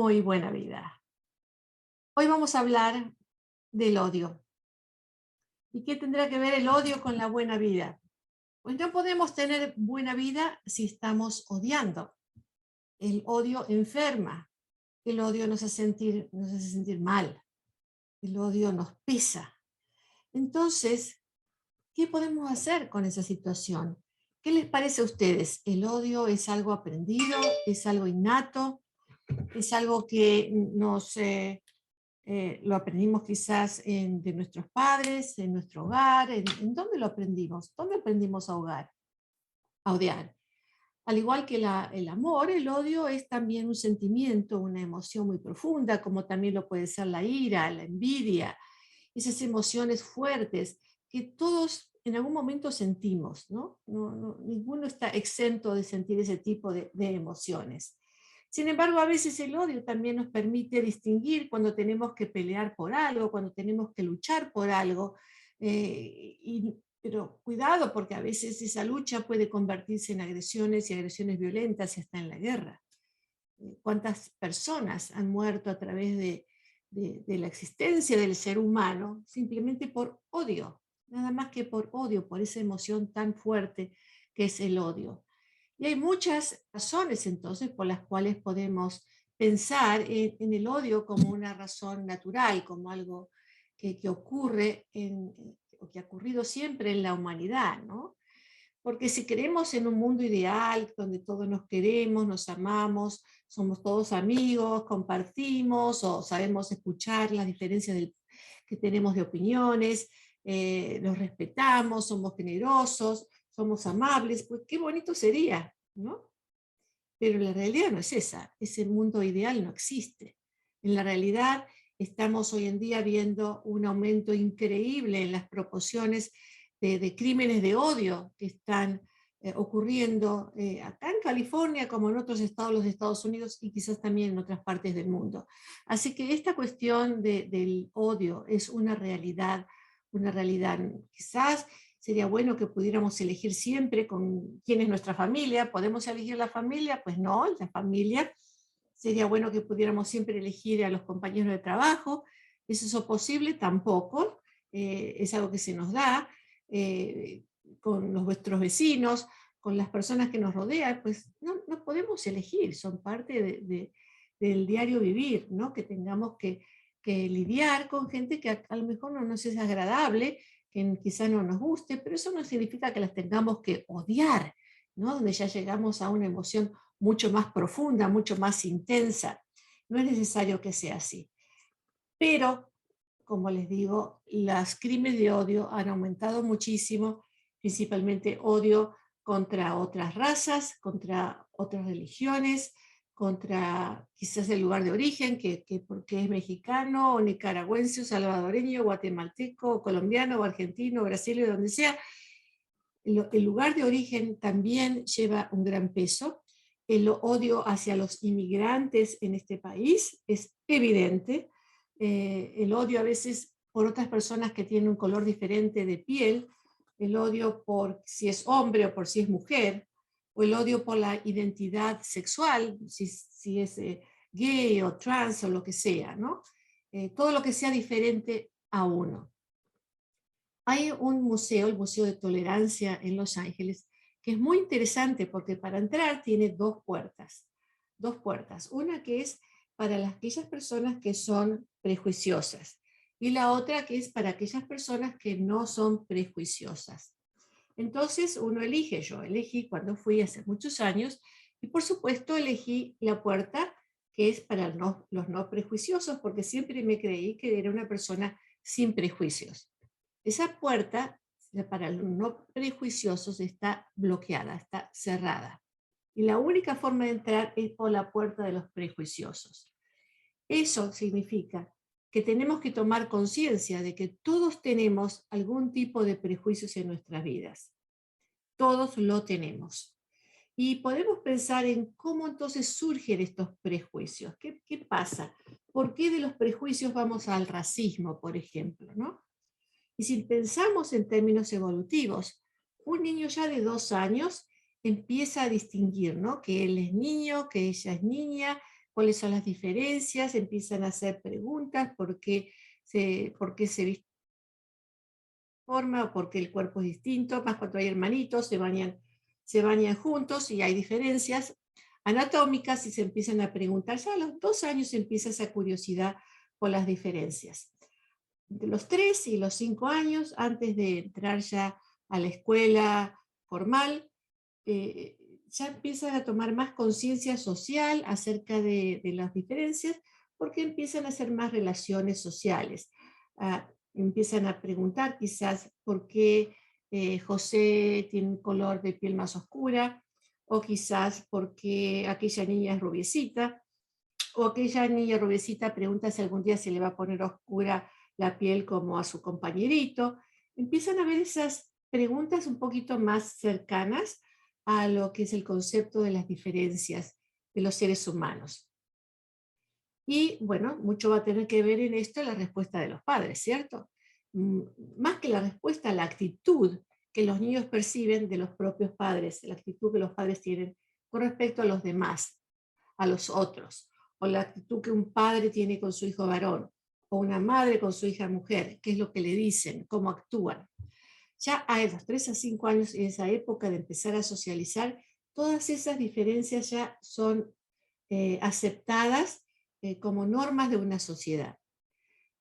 Muy buena vida. Hoy vamos a hablar del odio. ¿Y qué tendrá que ver el odio con la buena vida? Pues no podemos tener buena vida si estamos odiando. El odio enferma. El odio nos hace sentir mal. El odio nos pesa. Entonces, ¿qué podemos hacer con esa situación? ¿Qué les parece a ustedes? ¿El odio es algo aprendido? ¿Es algo innato? ¿Es algo que lo aprendimos quizás de nuestros padres, en nuestro hogar? ¿En dónde lo aprendimos? ¿Dónde aprendimos a odiar? Al igual que el amor, el odio es también un sentimiento, una emoción muy profunda, como también lo puede ser la ira, la envidia, esas emociones fuertes que todos en algún momento sentimos, ¿no? Ninguno está exento de sentir ese tipo de emociones. Sin embargo, a veces el odio también nos permite distinguir cuando tenemos que pelear por algo, cuando tenemos que luchar por algo. Pero cuidado, porque a veces esa lucha puede convertirse en agresiones y agresiones violentas y hasta en la guerra. ¿Cuántas personas han muerto a través de la existencia del ser humano simplemente por odio? Nada más que por odio, por esa emoción tan fuerte que es el odio. Y hay muchas razones entonces por las cuales podemos pensar en el odio como una razón natural, como algo que ocurre o que ha ocurrido siempre en la humanidad, ¿no? Porque si queremos en un mundo ideal, donde todos nos queremos, nos amamos, somos todos amigos, compartimos o sabemos escuchar las diferencias que tenemos de opiniones, nos respetamos, somos generosos, somos amables, pues qué bonito sería, ¿no? Pero la realidad no es esa, ese mundo ideal no existe. En la realidad estamos hoy en día viendo un aumento increíble en las proporciones de crímenes de odio que están ocurriendo acá en California como en otros estados de los Estados Unidos y quizás también en otras partes del mundo. Así que esta cuestión del odio es una realidad quizás. Sería bueno que pudiéramos elegir siempre con quién es nuestra familia. ¿Podemos elegir la familia? Pues no, la familia. Sería bueno que pudiéramos siempre elegir a los compañeros de trabajo. ¿Es eso posible? Tampoco. Es algo que se nos da. eh, con nuestros vecinos, con las personas que nos rodean, pues no podemos elegir, son parte del diario vivir, ¿no? Que tengamos que lidiar con gente que a lo mejor no nos es agradable, que quizá no nos guste, pero eso no significa que las tengamos que odiar, ¿no? Donde ya llegamos a una emoción mucho más profunda, mucho más intensa. No es necesario que sea así. Pero, como les digo, los crímenes de odio han aumentado muchísimo, principalmente odio contra otras razas, contra otras religiones, contra quizás el lugar de origen, que porque es mexicano o nicaragüense o salvadoreño, guatemalteco o colombiano o argentino o brasileño, donde sea, el lugar de origen también lleva un gran peso. El odio hacia los inmigrantes en este país es evidente. El odio a veces por otras personas que tienen un color diferente de piel, el odio por si es hombre o por si es mujer, o el odio por la identidad sexual, si es gay o trans o lo que sea, ¿no? Todo lo que sea diferente a uno. Hay un museo, el Museo de Tolerancia en Los Ángeles, que es muy interesante porque para entrar tiene dos puertas. Dos puertas. Una que es para aquellas personas que son prejuiciosas y la otra que es para aquellas personas que no son prejuiciosas. Entonces uno elige, yo elegí cuando fui hace muchos años y por supuesto elegí la puerta que es para los no prejuiciosos porque siempre me creí que era una persona sin prejuicios. Esa puerta para los no prejuiciosos está bloqueada, está cerrada. Y la única forma de entrar es por la puerta de los prejuiciosos. Eso significa que tenemos que tomar conciencia de que todos tenemos algún tipo de prejuicios en nuestras vidas. Todos lo tenemos. Y podemos pensar en cómo entonces surgen estos prejuicios. ¿Qué pasa? ¿Por qué de los prejuicios vamos al racismo, por ejemplo, ¿no? Y si pensamos en términos evolutivos, un niño ya de 2 años empieza a distinguir, ¿no? Que él es niño, que ella es niña, cuáles son las diferencias, empiezan a hacer preguntas, por qué se viste de forma o por qué el cuerpo es distinto, más cuando hay hermanitos, se bañan juntos y hay diferencias anatómicas y se empiezan a preguntar. Ya a los 2 años empieza esa curiosidad por las diferencias. De los 3 y los 5 años, antes de entrar ya a la escuela formal, eh, ya empiezan a tomar más conciencia social acerca de las diferencias, porque empiezan a hacer más relaciones sociales. Empiezan a preguntar quizás por qué José tiene un color de piel más oscura, o quizás por qué aquella niña es rubiecita, o aquella niña rubiecita pregunta si algún día se le va a poner oscura la piel como a su compañerito. Empiezan a ver esas preguntas un poquito más cercanas a lo que es el concepto de las diferencias de los seres humanos. Y bueno, mucho va a tener que ver en esto la respuesta de los padres, ¿cierto? Mm, Más que la respuesta, la actitud que los niños perciben de los propios padres, la actitud que los padres tienen con respecto a los demás, a los otros, o la actitud que un padre tiene con su hijo varón, o una madre con su hija mujer, qué es lo que le dicen, cómo actúan. Ya a los 3 a 5 años, en esa época de empezar a socializar, todas esas diferencias ya son aceptadas como normas de una sociedad.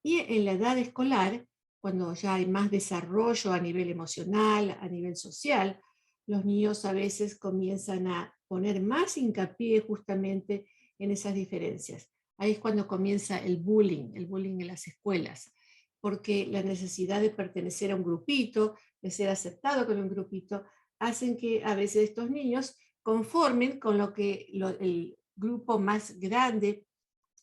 Y en la edad escolar, cuando ya hay más desarrollo a nivel emocional, a nivel social, los niños a veces comienzan a poner más hincapié justamente en esas diferencias. Ahí es cuando comienza el bullying en las escuelas, porque la necesidad de pertenecer a un grupito, de ser aceptado con un grupito, hacen que a veces estos niños conformen con lo que el grupo más grande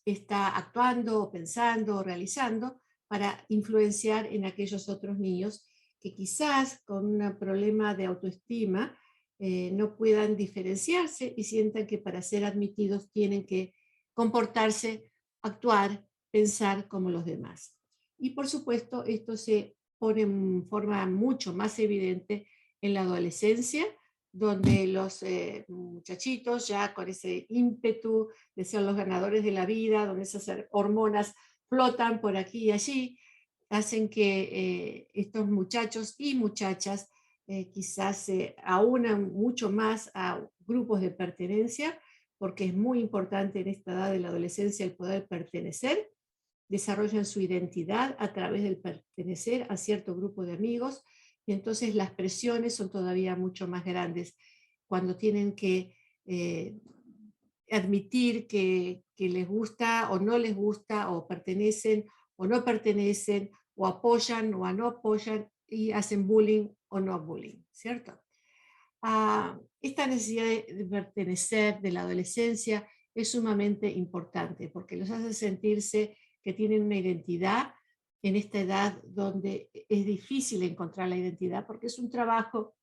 está actuando, pensando, realizando para influenciar en aquellos otros niños que quizás con un problema de autoestima no puedan diferenciarse y sientan que para ser admitidos tienen que comportarse, actuar, pensar como los demás. Y por supuesto, esto se pone en forma mucho más evidente en la adolescencia, donde los muchachitos ya con ese ímpetu de ser los ganadores de la vida, donde esas hormonas flotan por aquí y allí, hacen que estos muchachos y muchachas quizás se aunan mucho más a grupos de pertenencia, porque es muy importante en esta edad de la adolescencia el poder pertenecer, desarrollan su identidad a través del pertenecer a cierto grupo de amigos, y entonces las presiones son todavía mucho más grandes cuando tienen que eh, admitir que les gusta o no les gusta, o pertenecen o no pertenecen, o apoyan o no apoyan, y hacen bullying o no bullying, ¿cierto? Esta necesidad de pertenecer de la adolescencia es sumamente importante porque los hace sentirse que tienen una identidad en esta edad donde es difícil encontrar la identidad, porque es un trabajo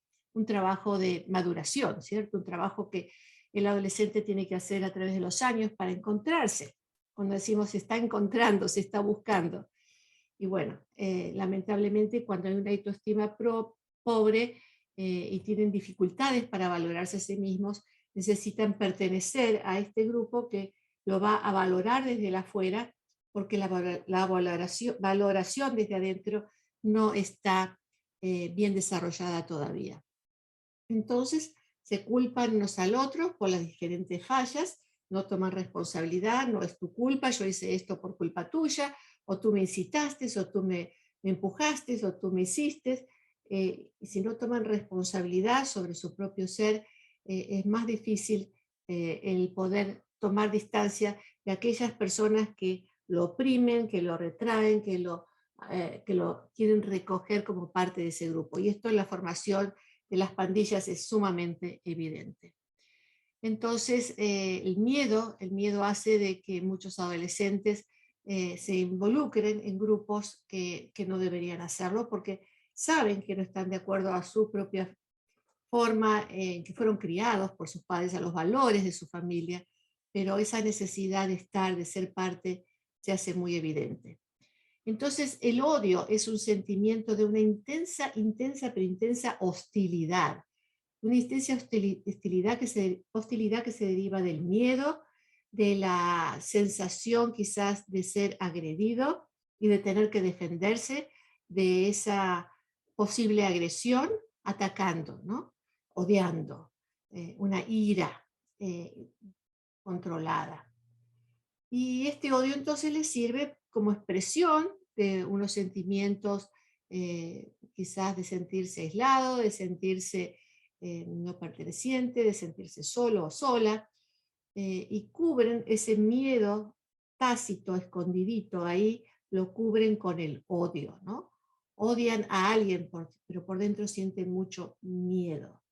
de maduración, ¿cierto? Un trabajo que el adolescente tiene que hacer a través de los años para encontrarse. Cuando decimos se está encontrando, se está buscando. Y bueno, lamentablemente cuando hay una autoestima pobre y tienen dificultades para valorarse a sí mismos, necesitan pertenecer a este grupo que lo va a valorar desde el afuera, porque la valoración desde adentro no está bien desarrollada todavía. Entonces se culpan unos al otro por las diferentes fallas, no toman responsabilidad, no es tu culpa, yo hice esto por culpa tuya, o tú me incitaste, o tú me empujaste, o tú me hiciste. Y si no toman responsabilidad sobre su propio ser, es más difícil el poder tomar distancia de aquellas personas que lo oprimen, que lo retraen, que lo quieren recoger como parte de ese grupo. Y esto en la formación de las pandillas es sumamente evidente. Entonces, el miedo hace de que muchos adolescentes se involucren en grupos que no deberían hacerlo, porque saben que no están de acuerdo a su propia forma en que fueron criados por sus padres, a los valores de su familia, pero esa necesidad de estar, de ser parte, se hace muy evidente. Entonces, el odio es un sentimiento de una pero intensa hostilidad. Una intensa hostilidad que se deriva del miedo, de la sensación quizás de ser agredido y de tener que defenderse de esa posible agresión atacando, ¿no? Odiando, una ira eh, controlada. Y este odio entonces le sirve como expresión de unos sentimientos quizás de sentirse aislado, de sentirse no perteneciente, de sentirse solo o sola, y cubren ese miedo tácito, escondidito ahí, lo cubren con el odio, ¿no? Odian a alguien, pero por dentro sienten mucho miedo.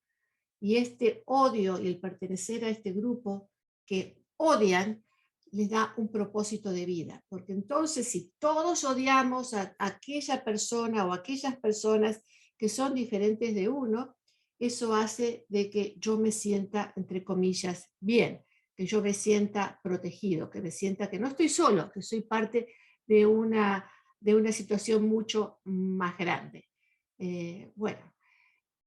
Y este odio y el pertenecer a este grupo que odian les da un propósito de vida, porque entonces si todos odiamos a aquella persona o aquellas personas que son diferentes de uno, eso hace de que yo me sienta, entre comillas, bien, que yo me sienta protegido, que me sienta que no estoy solo, que soy parte de una situación mucho más grande. Bueno,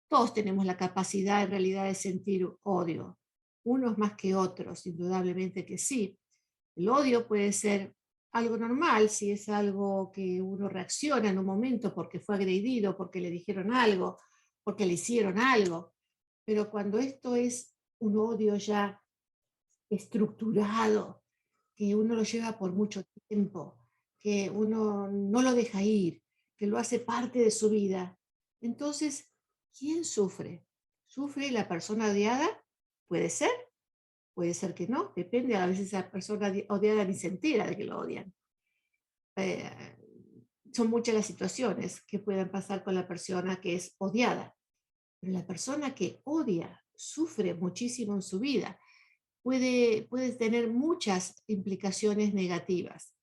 todos tenemos la capacidad en realidad de sentir odio, unos más que otros, indudablemente que sí. El odio puede ser algo normal, si es algo que uno reacciona en un momento porque fue agredido, porque le dijeron algo, porque le hicieron algo, pero cuando esto es un odio ya estructurado, que uno lo lleva por mucho tiempo, que uno no lo deja ir, que lo hace parte de su vida. Entonces, ¿quién sufre? ¿Sufre la persona odiada? Puede ser que no, depende, a veces esa persona odiada ni se entera de que lo odian. Eh, Son muchas las situaciones que pueden pasar con la persona que es odiada, pero la persona que odia sufre muchísimo en su vida, puede tener muchas implicaciones negativas,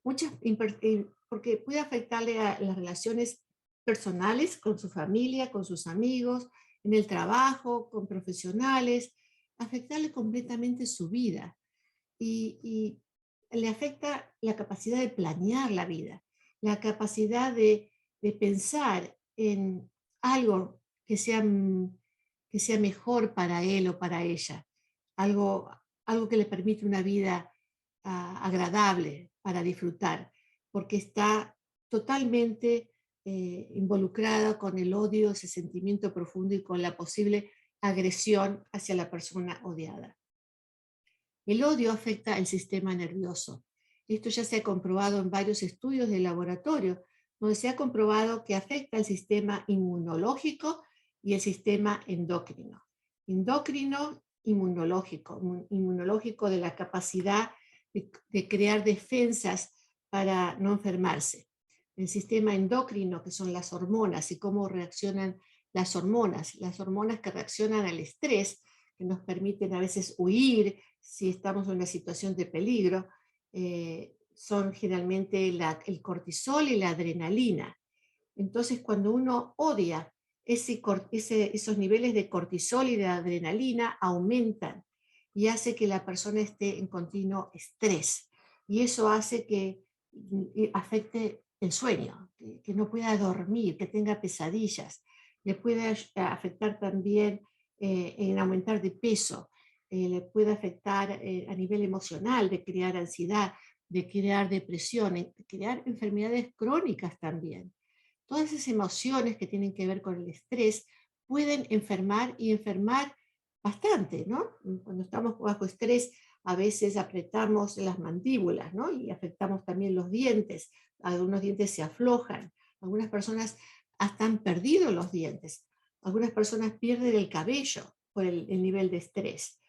porque puede afectarle a las relaciones personales con su familia, con sus amigos, en el trabajo, con profesionales, afectarle completamente su vida y le afecta la capacidad de planear la vida, la capacidad de pensar en algo que sea mejor para él o para ella, algo, algo que le permite una vida agradable para disfrutar, porque está totalmente involucrada con el odio, ese sentimiento profundo y con la posible agresión hacia la persona odiada. El odio afecta el sistema nervioso. Esto ya se ha comprobado en varios estudios de laboratorio, donde se ha comprobado que afecta el sistema inmunológico y el sistema endocrino. Endocrino, inmunológico. Inmunológico de la capacidad de crear defensas para no enfermarse. El sistema endocrino, que son las hormonas y cómo reaccionan las hormonas que reaccionan al estrés, que nos permiten a veces huir si estamos en una situación de peligro, son generalmente el cortisol y la adrenalina. Entonces, cuando uno odia, esos niveles de cortisol y de adrenalina aumentan y hace que la persona esté en continuo estrés. Y eso hace que afecte el sueño, que no pueda dormir, que tenga pesadillas. Le puede afectar también en aumentar de peso, le puede afectar a nivel emocional, de crear ansiedad, de crear depresión, de crear enfermedades crónicas también. Todas esas emociones que tienen que ver con el estrés pueden enfermar y enfermar bastante, ¿no? Cuando estamos bajo estrés, a veces apretamos las mandíbulas, ¿no? Y afectamos también los dientes. Algunos dientes se aflojan. Algunas personas hasta han perdido los dientes. Algunas personas pierden el cabello por el nivel de estrés.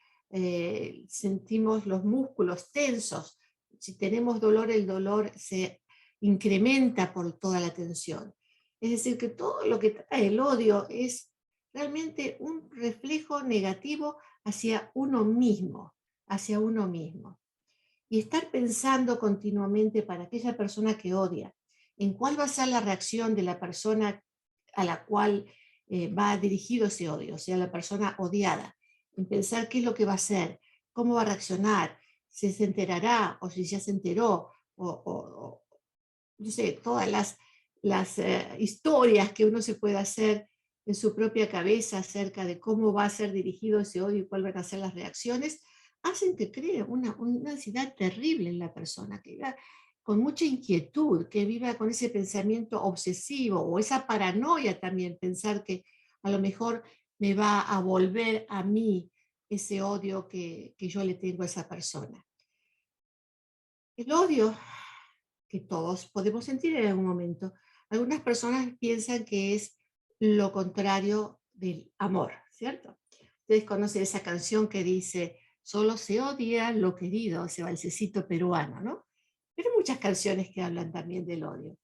Sentimos los músculos tensos. Si tenemos dolor, el dolor se incrementa por toda la tensión. Es decir, que todo lo que trae el odio es realmente un reflejo negativo hacia uno mismo, hacia uno mismo. Y estar pensando continuamente para aquella persona que odia, en cuál va a ser la reacción de la persona a la cual va dirigido ese odio, o sea, la persona odiada, en pensar qué es lo que va a hacer, cómo va a reaccionar, si se enterará o si ya se enteró, o no sé, todas las historias que uno se puede hacer en su propia cabeza acerca de cómo va a ser dirigido ese odio y cuáles van a ser las reacciones, hacen que cree una ansiedad terrible en la persona, que viva con mucha inquietud, que viva con ese pensamiento obsesivo o esa paranoia también, pensar que a lo mejor me va a volver a mí ese odio que yo le tengo a esa persona. El odio que todos podemos sentir en algún momento. Algunas personas piensan que es lo contrario del amor, ¿cierto? Ustedes conocen esa canción que dice, solo se odia lo querido, ese balsecito peruano, ¿no? Pero hay muchas canciones que hablan también del odio.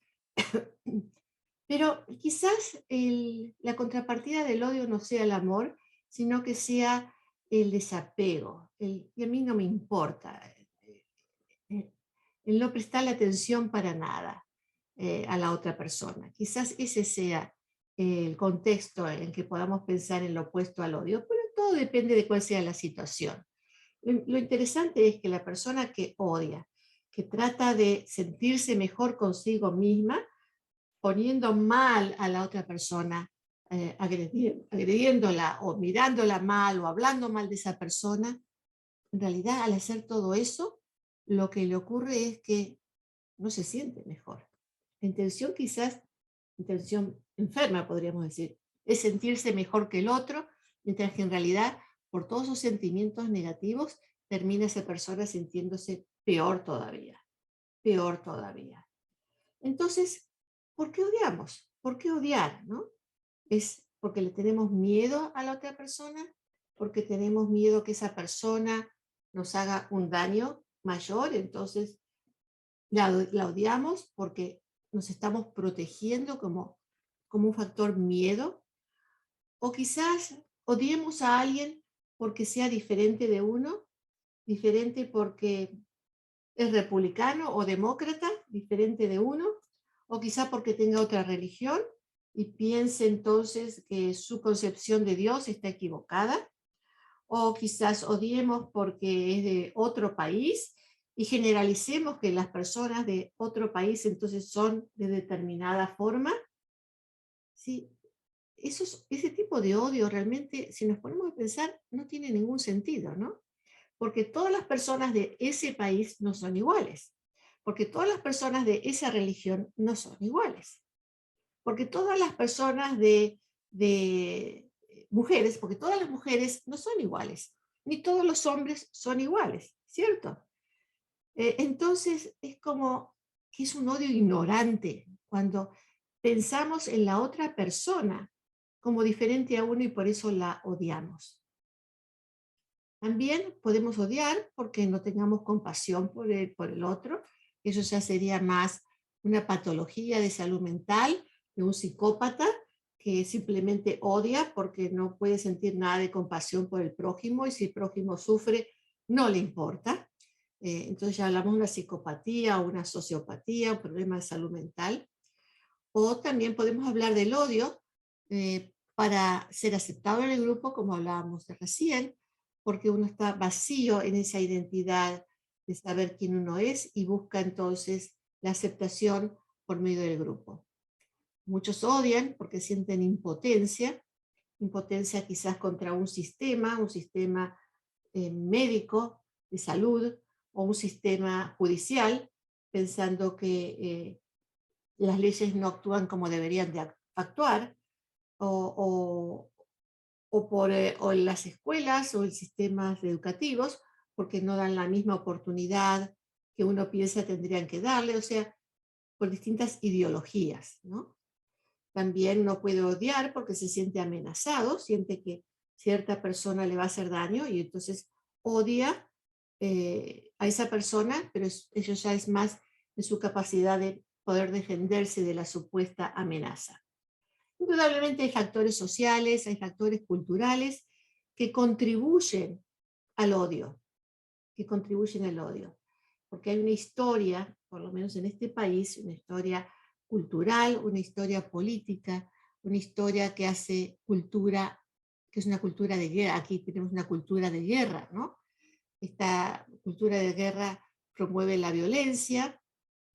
Pero quizás la contrapartida del odio no sea el amor, sino que sea el desapego. Y a mí no me importa. eh, el no prestarle atención para nada a la otra persona. Quizás ese sea el contexto en que podamos pensar en lo opuesto al odio, pero todo depende de cuál sea la situación. Lo interesante es que la persona que odia, que trata de sentirse mejor consigo misma, poniendo mal a la otra persona, agrediéndola o mirándola mal o hablando mal de esa persona, en realidad al hacer todo eso, lo que le ocurre es que no se siente mejor. La intención quizás, intención enferma podríamos decir, es sentirse mejor que el otro, mientras que en realidad por todos esos sentimientos negativos termina esa persona sintiéndose peor todavía, peor todavía. Entonces, ¿por qué odiamos? ¿Por qué odiar? ¿No? ¿Es porque le tenemos miedo a la otra persona? ¿Porque tenemos miedo que esa persona nos haga un daño mayor? Entonces la odiamos porque nos estamos protegiendo como un factor miedo. O quizás odiemos a alguien porque sea diferente de uno, diferente porque es republicano o demócrata, diferente de uno, o quizá porque tenga otra religión y piense entonces que su concepción de Dios está equivocada, o quizás odiemos porque es de otro país y generalicemos que las personas de otro país entonces son de determinada forma. ¿Sí? Ese tipo de odio realmente, si nos ponemos a pensar, no tiene ningún sentido, ¿no? Porque todas las personas de ese país no son iguales, porque todas las personas de esa religión no son iguales, porque todas las personas de mujeres, porque todas las mujeres no son iguales, ni todos los hombres son iguales, ¿cierto? Entonces es como que es un odio ignorante cuando pensamos en la otra persona como diferente a uno y por eso la odiamos. También podemos odiar porque no tengamos compasión por el otro. Eso ya sería más una patología de salud mental de un psicópata que simplemente odia porque no puede sentir nada de compasión por el prójimo y si el prójimo sufre, no le importa. Entonces ya hablamos de una psicopatía o una sociopatía, un problema de salud mental. O también podemos hablar del odio para ser aceptado en el grupo, como hablábamos de recién, porque uno está vacío en esa identidad de saber quién uno es y busca entonces la aceptación por medio del grupo. Muchos odian porque sienten impotencia, impotencia quizás contra un sistema médico de salud o un sistema judicial, pensando que las leyes no actúan como deberían de actuar, o, o en las escuelas o en sistemas educativos, porque no dan la misma oportunidad que uno piensa tendrían que darle, o sea, por distintas ideologías, ¿no? También no puede odiar porque se siente amenazado, siente que cierta persona le va a hacer daño y entonces odia a esa persona, pero eso ya es más de su capacidad de poder defenderse de la supuesta amenaza. Indudablemente hay factores sociales, hay factores culturales que contribuyen al odio, que contribuyen al odio, porque hay una historia, por lo menos en este país, una historia cultural, una historia política, una historia que hace cultura, que es una cultura de guerra. Aquí tenemos una cultura de guerra, ¿no? Esta cultura de guerra promueve la violencia,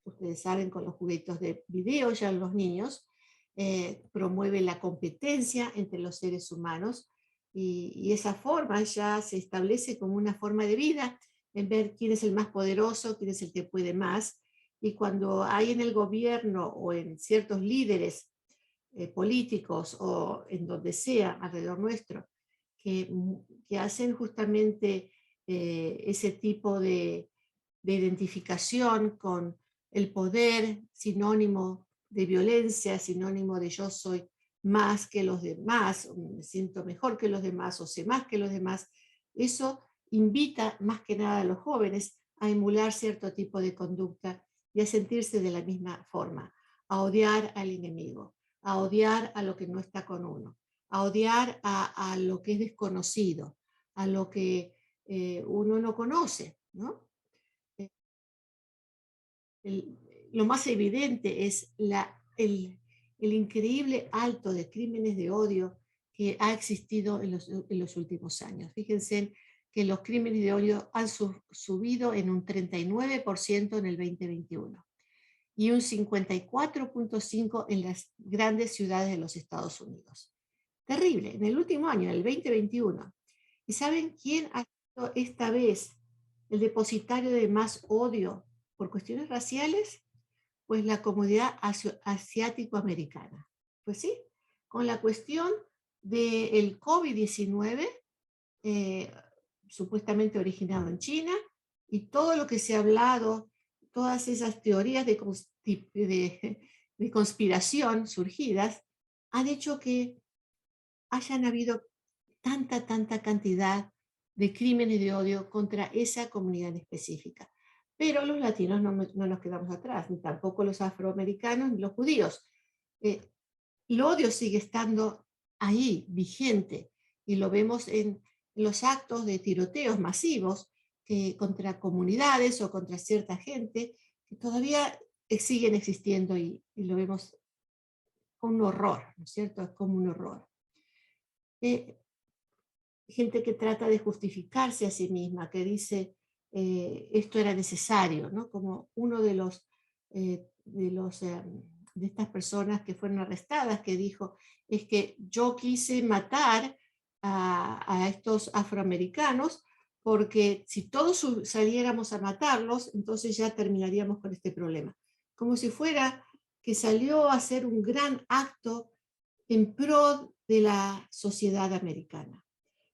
ustedes saben, con los juguetes de video ya los niños, promueve la competencia entre los seres humanos, y esa forma ya se establece como una forma de vida, en ver quién es el más poderoso, quién es el que puede más. Y cuando hay en el gobierno o en ciertos líderes políticos o en donde sea alrededor nuestro, que hacen justamente ese tipo de identificación con el poder, sinónimo de violencia, sinónimo de yo soy más que los demás, o me siento mejor que los demás, o sé más que los demás, eso invita más que nada a los jóvenes a emular cierto tipo de conducta y a sentirse de la misma forma, a odiar al enemigo, a odiar a lo que no está con uno, a odiar a lo que es desconocido, a lo que uno no conoce, ¿no? El- lo más evidente es el increíble alto de crímenes de odio que ha existido en los últimos años. Fíjense que los crímenes de odio han subido en un 39% en el 2021 y un 54,5% en las grandes ciudades de los Estados Unidos. Terrible, en el último año, en el 2021. ¿Y saben quién ha sido esta vez el depositario de más odio por cuestiones raciales? Pues la comunidad asiático-americana. Pues sí, con la cuestión del COVID-19, eh, supuestamente originado en China, y todo lo que se ha hablado, todas esas teorías de conspiración surgidas, han hecho que hayan habido tanta cantidad de crímenes de odio contra esa comunidad específica. Pero los latinos no nos quedamos atrás, ni tampoco los afroamericanos ni los judíos. Eh, el odio sigue estando ahí, vigente, y lo vemos en los actos de tiroteos masivos contra comunidades o contra cierta gente que todavía siguen existiendo y lo vemos con un horror, ¿no es cierto? Es como un horror. Eh, Gente que trata de justificarse a sí misma, que dice esto era necesario, ¿no? Como uno de estas personas que fueron arrestadas que dijo, es que yo quise matar a estos afroamericanos porque si todos saliéramos a matarlos, entonces ya terminaríamos con este problema. Como si fuera que salió a hacer un gran acto en pro de la sociedad americana.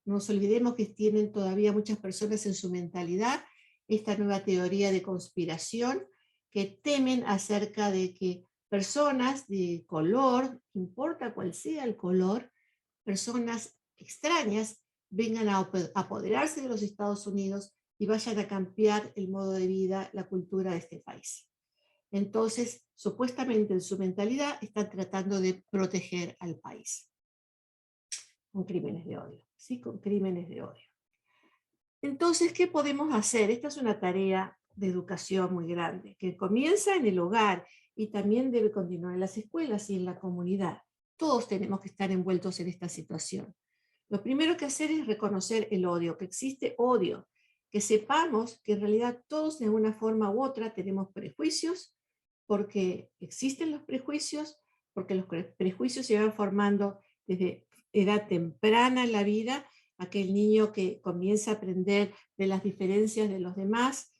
No nos olvidemos que tienen todavía muchas personas en su mentalidad esta nueva teoría de conspiración que temen acerca de que personas de color, no importa cuál sea el color, personas extrañas vengan a apoderarse de los Estados Unidos y vayan a cambiar el modo de vida, la cultura de este país. Entonces, supuestamente en su mentalidad están tratando de proteger al país con crímenes de odio, ¿sí? Con crímenes de odio. Entonces, ¿qué podemos hacer? Esta es una tarea de educación muy grande, que comienza en el hogar y también debe continuar en las escuelas y en la comunidad. Todos tenemos que estar envueltos en esta situación. Lo primero que hacer es reconocer el odio, que existe odio, que sepamos que en realidad todos de una forma u otra tenemos prejuicios, porque existen los prejuicios, porque los prejuicios se van formando desde edad temprana en la vida, aquel niño que comienza a aprender de las diferencias de los demás,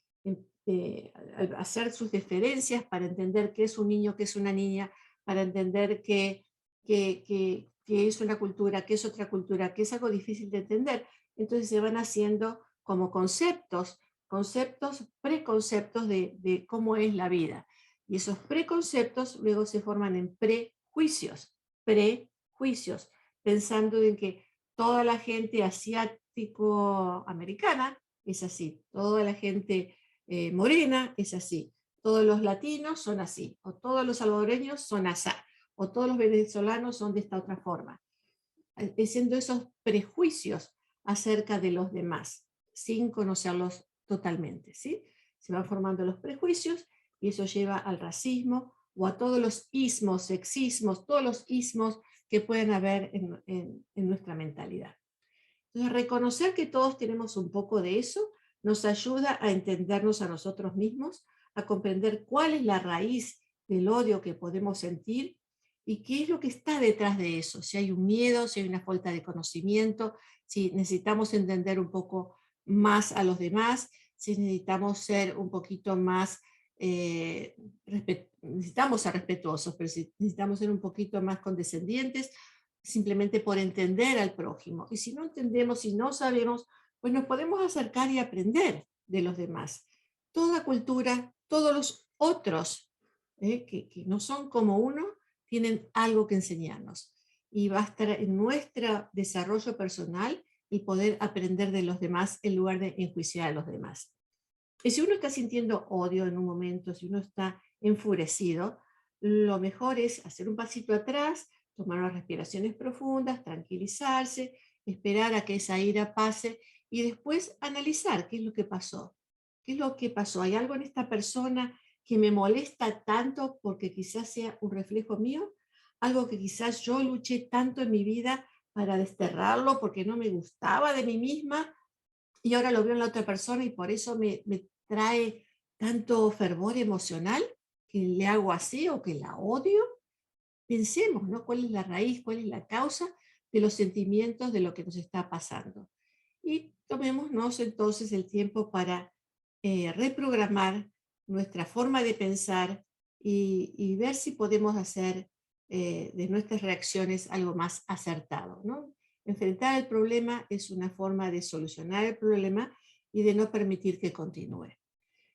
hacer sus diferencias para entender qué es un niño, qué es una niña, para entender que es una cultura, que es otra cultura, que es algo difícil de entender. Entonces se van haciendo como preconceptos de cómo es la vida. Y esos preconceptos luego se forman en prejuicios, pensando en que toda la gente asiático-americana es así, toda la gente morena es así, todos los latinos son así, o todos los salvadoreños son así, o todos los venezolanos son de esta otra forma, siendo esos prejuicios acerca de los demás, sin conocerlos totalmente, ¿sí? Se van formando los prejuicios y eso lleva al racismo o a todos los ismos, sexismos, todos los ismos que pueden haber en nuestra mentalidad. Entonces, reconocer que todos tenemos un poco de eso nos ayuda a entendernos a nosotros mismos, a comprender cuál es la raíz del odio que podemos sentir y qué es lo que está detrás de eso, si hay un miedo, si hay una falta de conocimiento, si necesitamos entender un poco más a los demás, si necesitamos ser un poquito más, necesitamos ser respetuosos, pero si necesitamos ser un poquito más condescendientes, simplemente por entender al prójimo. Y si no entendemos, si no sabemos, pues nos podemos acercar y aprender de los demás. Toda cultura, todos los otros que no son como uno, tienen algo que enseñarnos. Y va a estar en nuestro desarrollo personal el poder aprender de los demás en lugar de enjuiciar a los demás. Y si uno está sintiendo odio en un momento, si uno está enfurecido, lo mejor es hacer un pasito atrás, tomar unas respiraciones profundas, tranquilizarse, esperar a que esa ira pase y después analizar qué es lo que pasó. ¿Qué es lo que pasó? ¿Hay algo en esta persona que me molesta tanto porque quizás sea un reflejo mío? Algo que quizás yo luché tanto en mi vida para desterrarlo porque no me gustaba de mí misma y ahora lo veo en la otra persona y por eso me trae tanto fervor emocional que le hago así o que la odio. Pensemos, ¿no? ¿Cuál es la raíz, cuál es la causa de los sentimientos de lo que nos está pasando? Y tomémonos entonces el tiempo para reprogramar nuestra forma de pensar y ver si podemos hacer de nuestras reacciones algo más acertado, ¿no? Enfrentar el problema es una forma de solucionar el problema y de no permitir que continúe.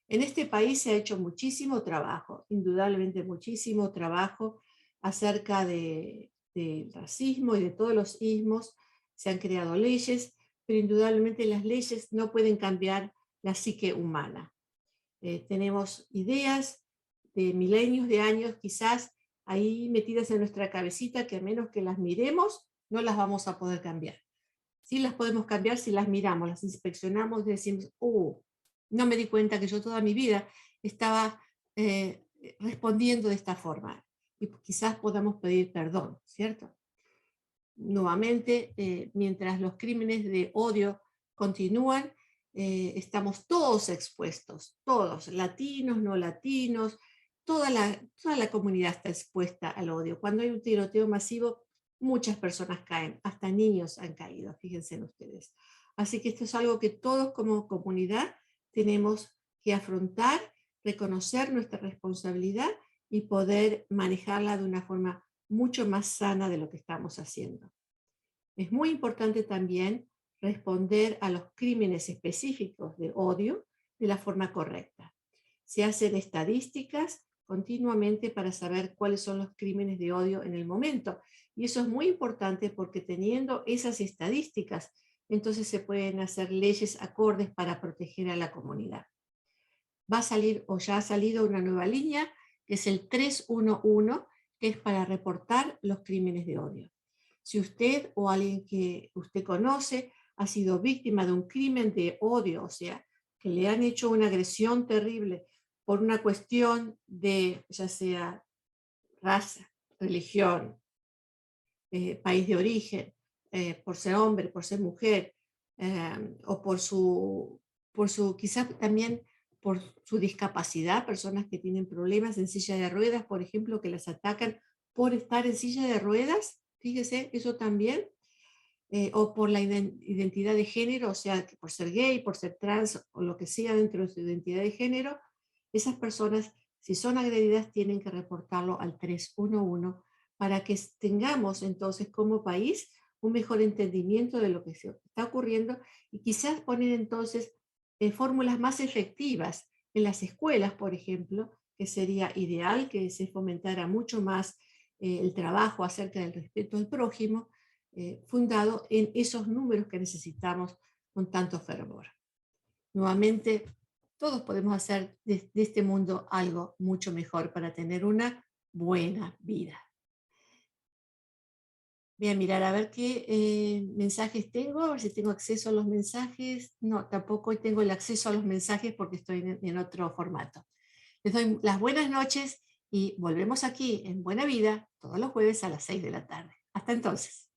En este país se ha hecho muchísimo trabajo, indudablemente muchísimo trabajo acerca del racismo y de todos los ismos. Se han creado leyes, pero indudablemente las leyes no pueden cambiar la psique humana. Tenemos ideas de milenios de años quizás ahí metidas en nuestra cabecita que a menos que las miremos no las vamos a poder cambiar. Sí las podemos cambiar si las miramos, las inspeccionamos y decimos, no me di cuenta que yo toda mi vida estaba respondiendo de esta forma. Y quizás podamos pedir perdón, ¿cierto? Nuevamente, mientras los crímenes de odio continúan, estamos todos expuestos, todos, latinos, no latinos, toda la comunidad está expuesta al odio. Cuando hay un tiroteo masivo, muchas personas caen, hasta niños han caído, fíjense en ustedes. Así que esto es algo que todos como comunidad tenemos que afrontar, reconocer nuestra responsabilidad y poder manejarla de una forma mucho más sana de lo que estamos haciendo. Es muy importante también responder a los crímenes específicos de odio de la forma correcta. Se hacen estadísticas continuamente para saber cuáles son los crímenes de odio en el momento. Y eso es muy importante porque teniendo esas estadísticas, entonces se pueden hacer leyes acordes para proteger a la comunidad. Va a salir o ya ha salido una nueva línea que es el 311, que es para reportar los crímenes de odio. Si usted o alguien que usted conoce ha sido víctima de un crimen de odio, o sea, que le han hecho una agresión terrible por una cuestión de ya sea raza, religión, país de origen, por ser hombre, por ser mujer, o por su, quizás también por su discapacidad, personas que tienen problemas en silla de ruedas, por ejemplo, que las atacan por estar en silla de ruedas, fíjese, eso también, o por la identidad de género, o sea, por ser gay, por ser trans o lo que sea dentro de su identidad de género, esas personas, si son agredidas, tienen que reportarlo al 311 para que tengamos entonces como país un mejor entendimiento de lo que está ocurriendo y quizás poner entonces fórmulas más efectivas en las escuelas, por ejemplo, que sería ideal que se fomentara mucho más el trabajo acerca del respeto al prójimo, fundado en esos números que necesitamos con tanto fervor. Nuevamente, todos podemos hacer de este mundo algo mucho mejor para tener una buena vida. Voy a mirar a ver qué mensajes tengo, a ver si tengo acceso a los mensajes. No, tampoco hoy tengo el acceso a los mensajes porque estoy en otro formato. Les doy las buenas noches y volvemos aquí en Buena Vida todos los jueves a las 6 de la tarde. Hasta entonces.